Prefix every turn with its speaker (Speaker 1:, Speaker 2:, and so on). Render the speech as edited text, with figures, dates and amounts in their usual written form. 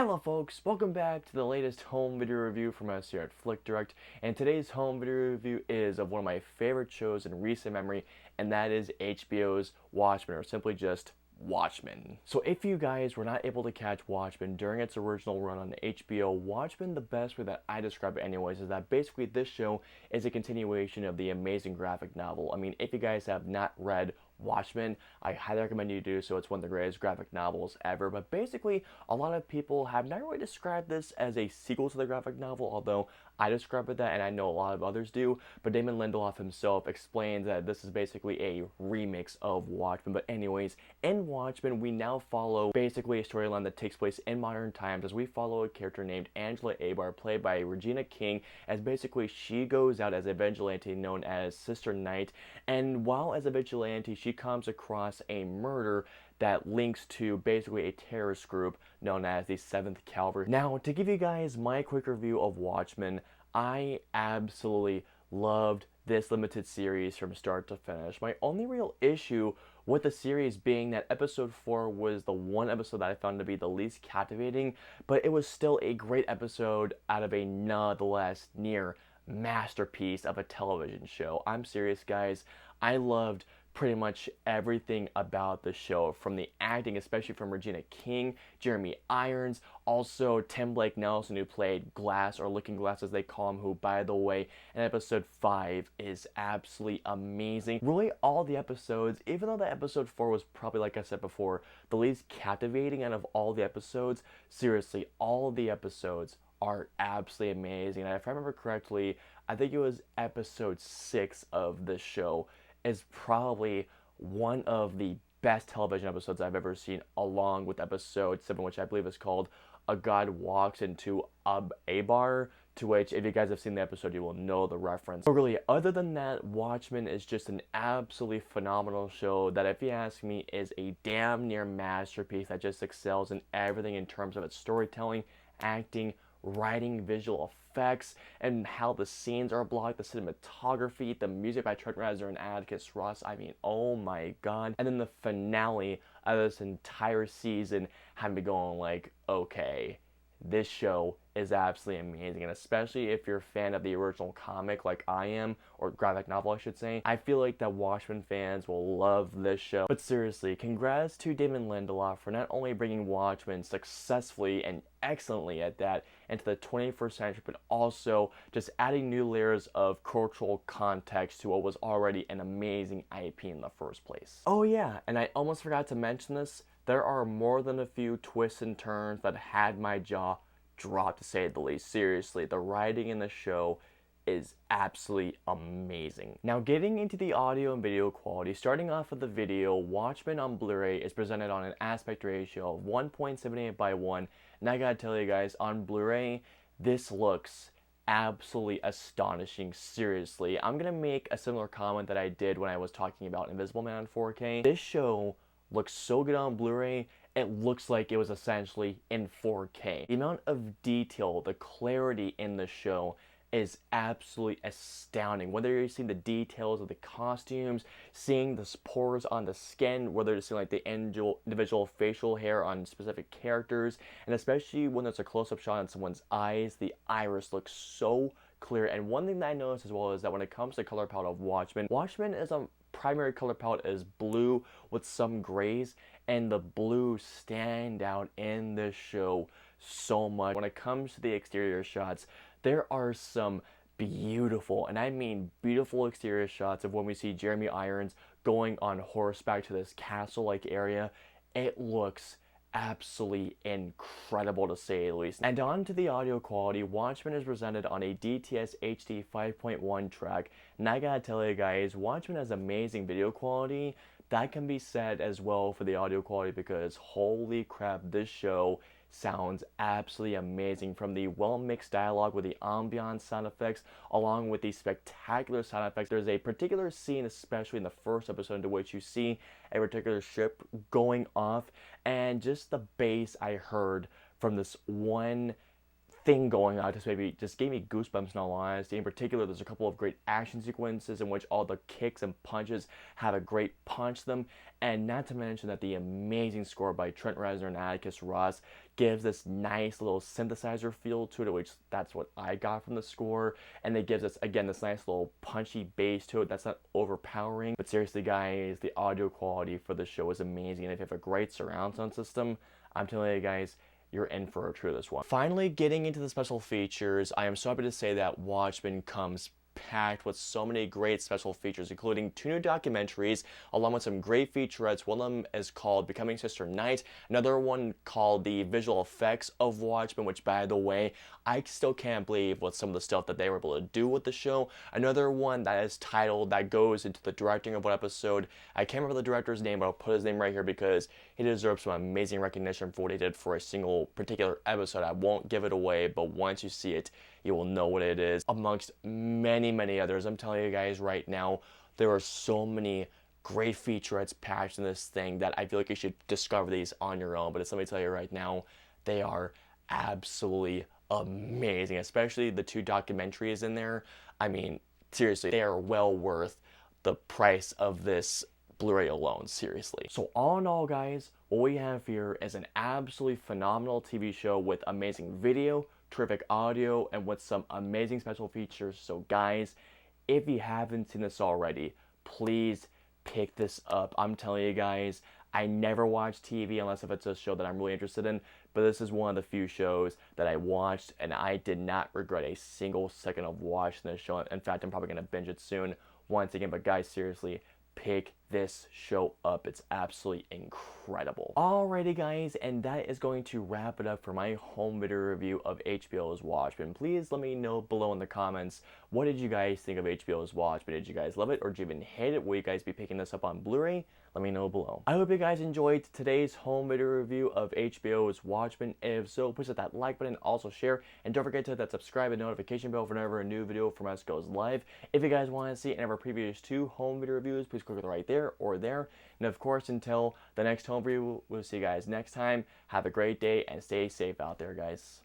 Speaker 1: Hello folks, welcome back to the latest home video review from us here at FlickDirect, and today's home video review is of one of my favorite shows in recent memory, and that is HBO's Watchmen, or simply just Watchmen. So if you guys were not able to catch Watchmen during its original run on HBO, Watchmen, the best way that I describe it anyways, is that basically this show is a continuation of the amazing graphic novel. I mean, if you guys have not read Watchmen, I highly recommend you do so. It's one of the greatest graphic novels ever. But basically, a lot of people have not really described this as a sequel to the graphic novel, although I describe it that, and I know a lot of others do. But Damon Lindelof himself explains that this is basically a remix of Watchmen. But anyways, in Watchmen, we now follow basically a storyline that takes place in modern times, as we follow a character named Angela Abar, played by Regina King, as basically she goes out as a vigilante known as Sister Night, and while as a vigilante, she comes across a murder that links to basically a terrorist group known as the 7th Cavalry. Now, to give you guys my quick review of Watchmen, I absolutely loved this limited series from start to finish. My only real issue with the series being that episode 4 was the one episode that I found to be the least captivating, but it was still a great episode out of a nonetheless near masterpiece of a television show. I'm serious, guys. I loved pretty much everything about the show, from the acting, especially from Regina King, Jeremy Irons, also Tim Blake Nelson, who played Glass, or Looking Glass as they call him, who, by the way, in episode 5 is absolutely amazing. Really, all the episodes, even though the episode 4 was probably, like I said before, the least captivating out of all the episodes, seriously, all of the episodes are absolutely amazing. And if I remember correctly, I think it was episode 6 of the show is probably one of the best television episodes I've ever seen, along with episode 7, which I believe is called A God Walks into Abar, to which, if you guys have seen the episode, you will know the reference. But really, other than that, Watchmen is just an absolutely phenomenal show that, if you ask me, is a damn near masterpiece that just excels in everything in terms of its storytelling, acting, writing, visual effects, and how the scenes are blocked, the cinematography, the music by Trent Reznor and Atticus Ross. I mean, oh my god. And then the finale of this entire season had me going like, okay, this show is absolutely amazing. And especially if you're a fan of the original comic like I am, or graphic novel I should say, I feel like that Watchmen fans will love this show. But seriously, congrats to Damon Lindelof for not only bringing Watchmen successfully and excellently at that into the 21st century, but also just adding new layers of cultural context to what was already an amazing IP in the first place. Oh yeah, and I almost forgot to mention this, there are more than a few twists and turns that had my jaw drop, to say the least. Seriously, the writing in the show is absolutely amazing. Now, getting into the audio and video quality, starting off with the video, Watchmen on Blu-ray is presented on an aspect ratio of 1.78 by 1, and I gotta tell you guys, on Blu-ray, this looks absolutely astonishing. Seriously, I'm gonna make a similar comment that I did when I was talking about Invisible Man on 4K. This show looks so good on Blu-ray, it looks like it was essentially in 4K. The amount of detail, the clarity in the show is absolutely astounding. Whether you're seeing the details of the costumes, seeing the pores on the skin, whether you're seeing like the individual facial hair on specific characters, and especially when there's a close-up shot on someone's eyes, the iris looks so clear. And one thing that I noticed as well is that when it comes to color palette of Watchmen, Watchmen is a primary color palette is blue with some grays, and the blues stand out in this show so much. When it comes to the exterior shots, there are some beautiful, and I mean beautiful, exterior shots of when we see Jeremy Irons going on horseback to this castle-like area. It looks absolutely incredible, to say the least. And on to the audio quality, Watchmen is presented on a DTS HD 5.1 track, and I gotta tell you guys, Watchmen has amazing video quality. That can be said as well for the audio quality, because holy crap, this show sounds absolutely amazing, from the well-mixed dialogue with the ambiance sound effects, along with the spectacular sound effects. There's a particular scene, especially in the first episode, in which you see a particular ship going off, and just the bass I heard from this one thing going on just gave me goosebumps in all honesty. In particular, there's a couple of great action sequences in which all the kicks and punches have a great punch to them, and not to mention that the amazing score by Trent Reznor and Atticus Ross gives this nice little synthesizer feel to it, which that's what I got from the score, and it gives us again this nice little punchy bass to it that's not overpowering. But seriously guys, the audio quality for the show is amazing, and if you have a great surround sound system, I'm telling you guys, you're in for a treat this one. Finally, getting into the special features, I am so happy to say that Watchmen comes packed with so many great special features, including 2 new documentaries, along with some great featurettes. One of them is called Becoming Sister Night, another one called The Visual Effects of Watchmen, which, by the way, I still can't believe what some of the stuff that they were able to do with the show. Another one that is titled, that goes into the directing of one episode. I can't remember the director's name, but I'll put his name right here because he deserves some amazing recognition for what he did for a single particular episode. I won't give it away, but once you see it, you will know what it is, amongst many others. I'm telling you guys right now, there are so many great featurettes packed in this thing that I feel like you should discover these on your own. But let me tell you right now, they are absolutely amazing, especially the 2 documentaries in there. I mean, seriously, they are well worth the price of this Blu-ray alone, seriously. So all in all guys, what we have here is an absolutely phenomenal TV show with amazing video, terrific audio, and with some amazing special features. So guys, if you haven't seen this already, please pick this up. I'm telling you guys, I never watch TV unless if it's a show that I'm really interested in, but this is one of the few shows that I watched and I did not regret a single second of watching this show. In fact, I'm probably going to binge it soon once again, but guys, seriously, pick this show up. It's absolutely incredible. Alrighty guys, and that is going to wrap it up for my home video review of HBO's Watchmen. Please let me know below in the comments, what did you guys think of HBO's Watchmen? Did you guys love it or did you even hate it? Will you guys be picking this up on Blu-ray? Let me know below. I hope you guys enjoyed today's home video review of HBO's Watchmen. If so, please hit that like button, also share, and don't forget to hit that subscribe and notification bell for whenever a new video from us goes live. If you guys want to see any of our previous 2 home video reviews, please click right there or there. And of course, until the next home review, we'll see you guys next time. Have a great day and stay safe out there, guys.